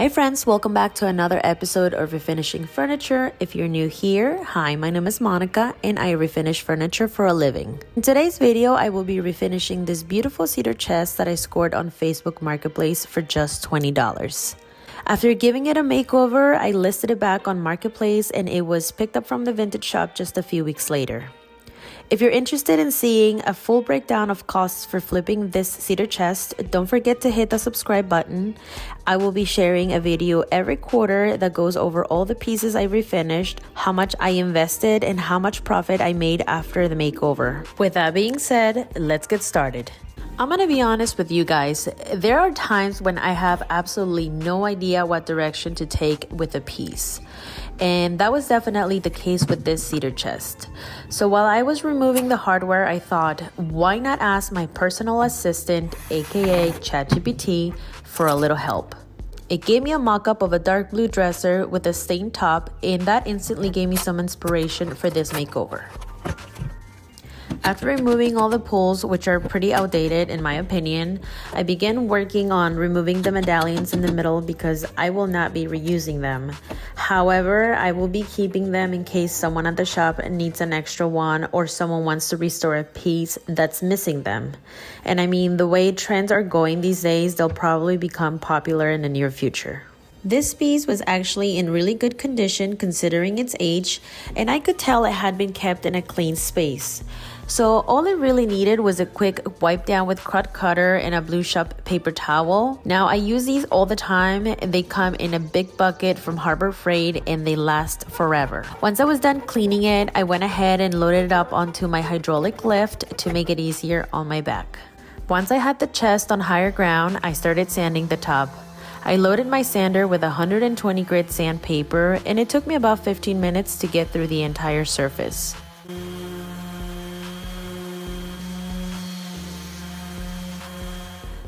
Hey friends, welcome back to another episode of Refinishing Furniture. If you're new here, hi, my name is Monica and I refinish furniture for a living. In today's video, I will be refinishing this beautiful cedar chest that I scored on Facebook Marketplace for just $20. After giving it a makeover, I listed it back on Marketplace and it was picked up from the vintage shop just a few weeks later. If you're interested in seeing a full breakdown of costs for flipping this cedar chest, don't forget to hit the subscribe button. I will be sharing a video every quarter that goes over all the pieces I refinished, how much I invested, and how much profit I made after the makeover. With that being said, let's get started. I'm gonna be honest with you guys. There are times when I have absolutely no idea what direction to take with a piece. And that was definitely the case with this cedar chest. So while I was removing the hardware, I thought, why not ask my personal assistant, aka ChatGPT, for a little help. It gave me a mock-up of a dark blue dresser with a stained top, and that instantly gave me some inspiration for this makeover. After removing all the pulls, which are pretty outdated in my opinion, I began working on removing the medallions in the middle because I will not be reusing them. However, I will be keeping them in case someone at the shop needs an extra one or someone wants to restore a piece that's missing them. And I mean, the way trends are going these days, they'll probably become popular in the near future. This piece was actually in really good condition considering its age, and I could tell it had been kept in a clean space. So all it really needed was a quick wipe down with crud cutter and a blue shop paper towel. Now I use these all the time. They come in a big bucket from Harbor Freight and they last forever. Once I was done cleaning it, I went ahead and loaded it up onto my hydraulic lift to make it easier on my back. Once I had the chest on higher ground, I started sanding the top. I loaded my sander with 120 grit sandpaper and it took me about 15 minutes to get through the entire surface.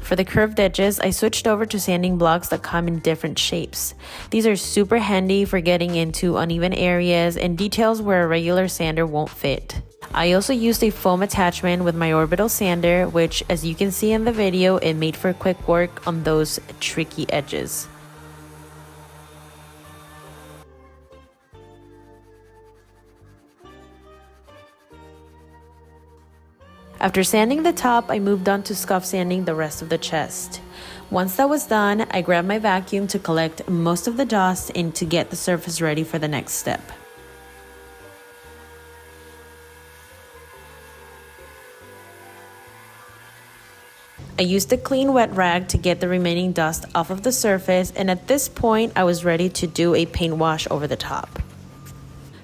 For the curved edges, I switched over to sanding blocks that come in different shapes. These are super handy for getting into uneven areas and details where a regular sander won't fit. I also used a foam attachment with my orbital sander, which, as you can see in the video, it made for quick work on those tricky edges. After sanding the top, I moved on to scuff sanding the rest of the chest. Once that was done, I grabbed my vacuum to collect most of the dust and to get the surface ready for the next step. I used a clean wet rag to get the remaining dust off of the surface, and at this point, I was ready to do a paint wash over the top.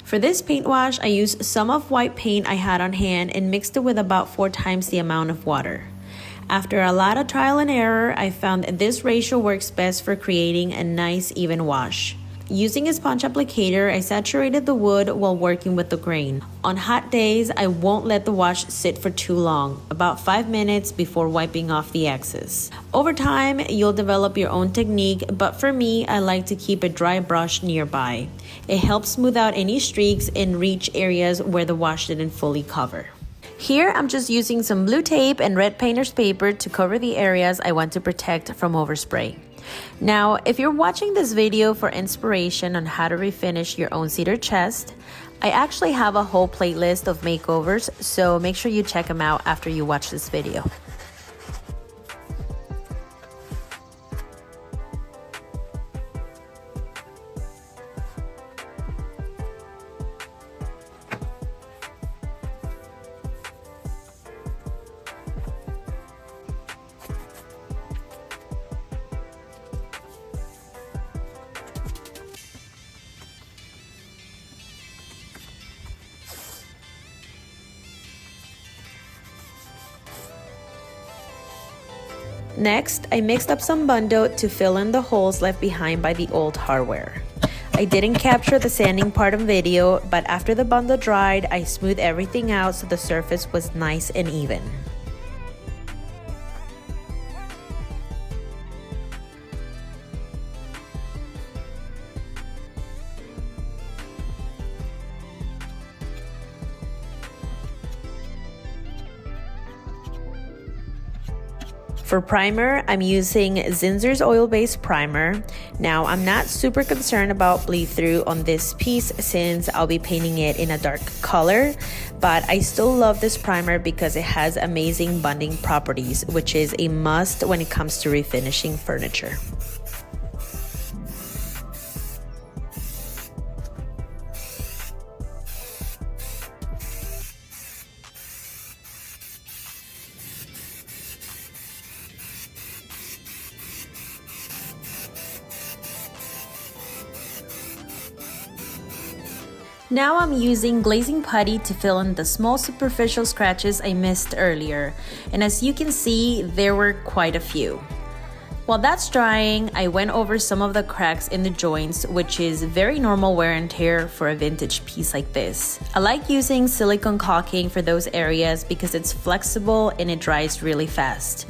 For this paint wash, I used some of white paint I had on hand and mixed it with about 4 times the amount of water. After a lot of trial and error, I found this ratio works best for creating a nice even wash. Using a sponge applicator, I saturated the wood while working with the grain. On hot days, I won't let the wash sit for too long, about 5 minutes before wiping off the excess. Over time, you'll develop your own technique, but for me, I like to keep a dry brush nearby. It helps smooth out any streaks and reach areas where the wash didn't fully cover. Here, I'm just using some blue tape and red painter's paper to cover the areas I want to protect from overspray. Now, if you're watching this video for inspiration on how to refinish your own cedar chest, I actually have a whole playlist of makeovers, so make sure you check them out after you watch this video. Next, I mixed up some Bondo to fill in the holes left behind by the old hardware. I didn't capture the sanding part of video, but after the Bondo dried, I smoothed everything out so the surface was nice and even. For primer, I'm using Zinsser's oil-based primer. Now, I'm not super concerned about bleed through on this piece since I'll be painting it in a dark color, but I still love this primer because it has amazing bonding properties, which is a must when it comes to refinishing furniture. Now I'm using glazing putty to fill in the small superficial scratches I missed earlier, and as you can see, there were quite a few. While that's drying, I went over some of the cracks in the joints, which is very normal wear and tear for a vintage piece like this. I like using silicone caulking for those areas because it's flexible and it dries really fast.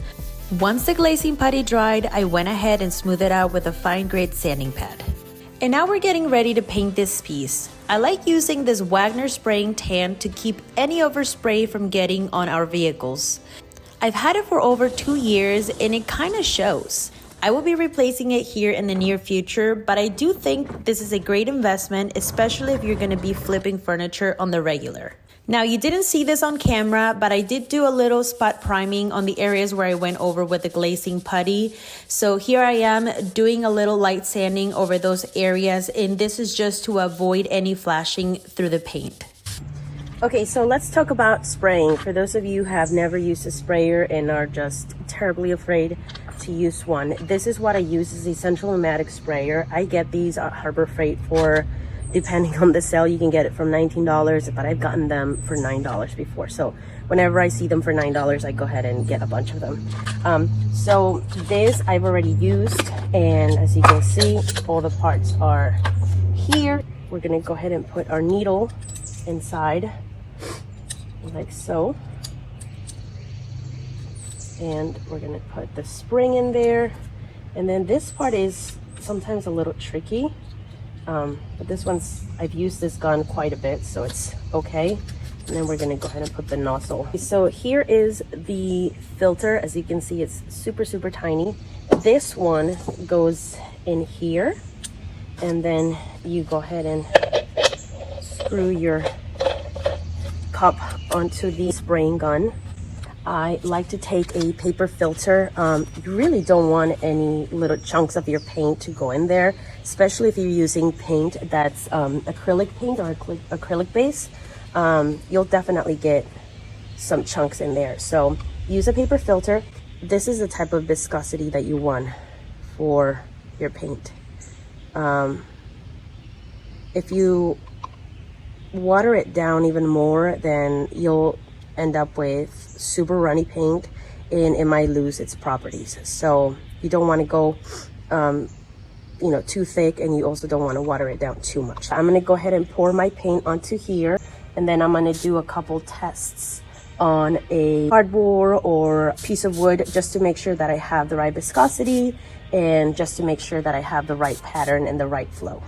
Once the glazing putty dried, I went ahead and smoothed it out with a fine grade sanding pad. And now we're getting ready to paint this piece. I like using this Wagner spraying tan to keep any overspray from getting on our vehicles. I've had it for over 2 years and it kind of shows. I will be replacing it here in the near future, but I do think this is a great investment, especially if you're going to be flipping furniture on the regular. Now, you didn't see this on camera, but I did do a little spot priming on the areas where I went over with the glazing putty. So here I am doing a little light sanding over those areas, and this is just to avoid any flashing through the paint. Okay, so let's talk about spraying. For those of you who have never used a sprayer and are just terribly afraid to use one, this is what I use, is a Central Pneumatic sprayer. I get these at Harbor Freight for, depending on the sale, you can get it from $19, but I've gotten them for $9 before. So whenever I see them for $9, I go ahead and get a bunch of them. So this I've already used, and as you can see, all the parts are here. We're gonna go ahead and put our needle inside, like so. And we're gonna put the spring in there. And then this part is sometimes a little tricky. But this one's, I've used this gun quite a bit, so it's okay. And then we're gonna go ahead and put the nozzle. So here is the filter. As you can see, it's super, super tiny. This one goes in here, and then you go ahead and screw your cup onto the spraying gun. I like to take a paper filter. You really don't want any little chunks of your paint to go in there, especially if you're using paint that's acrylic paint or acrylic base. You'll definitely get some chunks in there. So use a paper filter. This is the type of viscosity that you want for your paint. If you water it down even more, then you'll end up with super runny paint and it might lose its properties. So you don't want to go too thick, and you also don't want to water it down too much. I'm going to go ahead and pour my paint onto here, and then I'm going to do a couple tests on a cardboard or piece of wood just to make sure that I have the right viscosity and just to make sure that I have the right pattern and the right flow.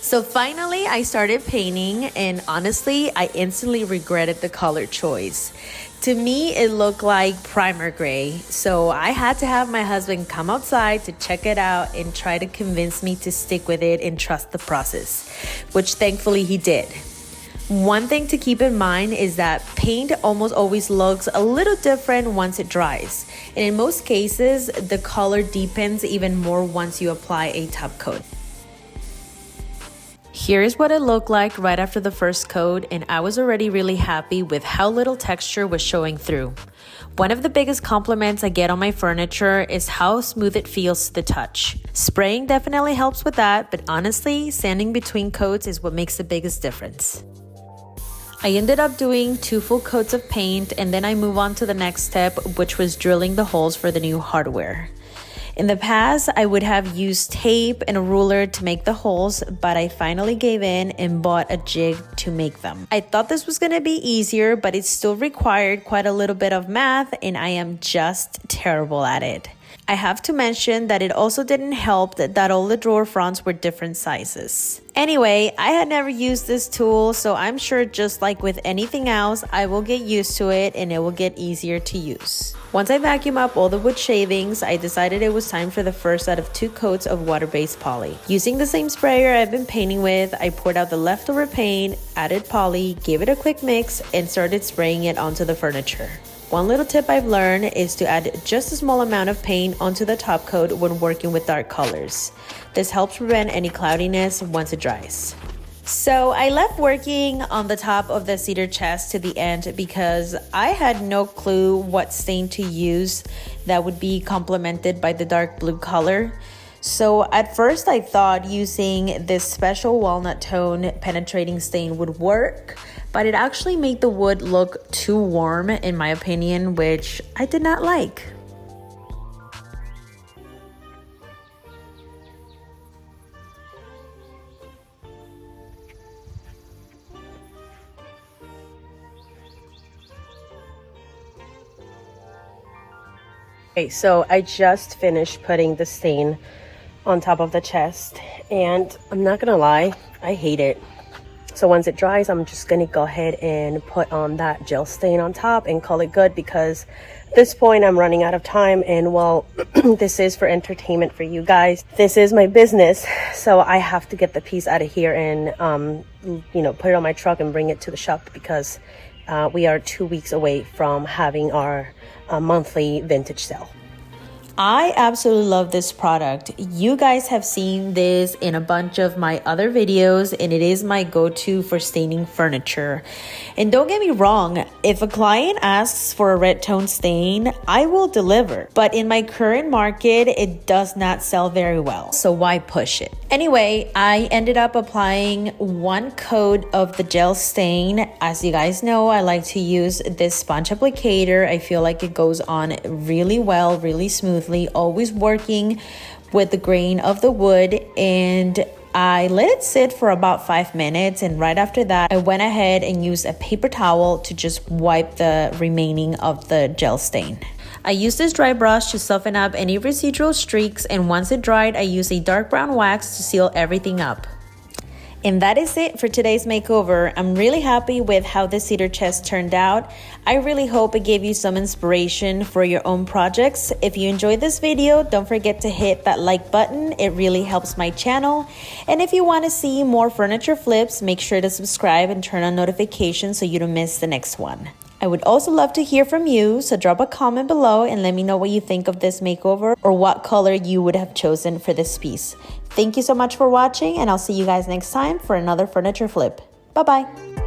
So finally, I started painting, and honestly, I instantly regretted the color choice. To me, it looked like primer gray, so I had to have my husband come outside to check it out and try to convince me to stick with it and trust the process, which thankfully he did. One thing to keep in mind is that paint almost always looks a little different once it dries, and in most cases, the color deepens even more once you apply a top coat. Here's what it looked like right after the first coat, and I was already really happy with how little texture was showing through. One of the biggest compliments I get on my furniture is how smooth it feels to the touch. Spraying definitely helps with that, but honestly, sanding between coats is what makes the biggest difference. I ended up doing 2 full coats of paint, and then I move on to the next step, which was drilling the holes for the new hardware. In the past, I would have used tape and a ruler to make the holes, but I finally gave in and bought a jig to make them. I thought this was going to be easier, but it still required quite a little bit of math, and I am just terrible at it. I have to mention that it also didn't help that all the drawer fronts were different sizes. Anyway, I had never used this tool, so I'm sure just like with anything else, I will get used to it and it will get easier to use. Once I vacuum up all the wood shavings, I decided it was time for the first out of 2 coats of water-based poly. Using the same sprayer I've been painting with, I poured out the leftover paint, added poly, gave it a quick mix, and started spraying it onto the furniture. One little tip I've learned is to add just a small amount of paint onto the top coat when working with dark colors. This helps prevent any cloudiness once it dries. So I left working on the top of the cedar chest to the end because I had no clue what stain to use that would be complemented by the dark blue color. So at first I thought using this special walnut tone penetrating stain would work, but it actually made the wood look too warm in my opinion, which I did not like. Okay, so I just finished putting the stain on top of the chest, and I'm not gonna lie, I hate it. So once it dries, I'm just gonna go ahead and put on that gel stain on top and call it good, because at this point I'm running out of time, and well, this is for entertainment for you guys. This is my business, so I have to get the piece out of here and put it on my truck and bring it to the shop, because we are 2 weeks away from having our monthly vintage sale. I absolutely love this product. You guys have seen this in a bunch of my other videos, and it is my go-to for staining furniture. And don't get me wrong, if a client asks for a red tone stain, I will deliver. But in my current market, it does not sell very well, so why push it? Anyway, I ended up applying 1 coat of the gel stain. As you guys know, I like to use this sponge applicator. I feel like it goes on really well, really smoothly, always working with the grain of the wood. And I let it sit for about 5 minutes, and right after that I went ahead and used a paper towel to just wipe the remaining of the gel stain. I used this dry brush to soften up any residual streaks, and once it dried, I used a dark brown wax to seal everything up. And that is it for today's makeover. I'm really happy with how the cedar chest turned out. I really hope it gave you some inspiration for your own projects. If you enjoyed this video, don't forget to hit that like button. It really helps my channel. And if you want to see more furniture flips, make sure to subscribe and turn on notifications so you don't miss the next one. I would also love to hear from you, so drop a comment below and let me know what you think of this makeover or what color you would have chosen for this piece. Thank you so much for watching, and I'll see you guys next time for another furniture flip. Bye-bye.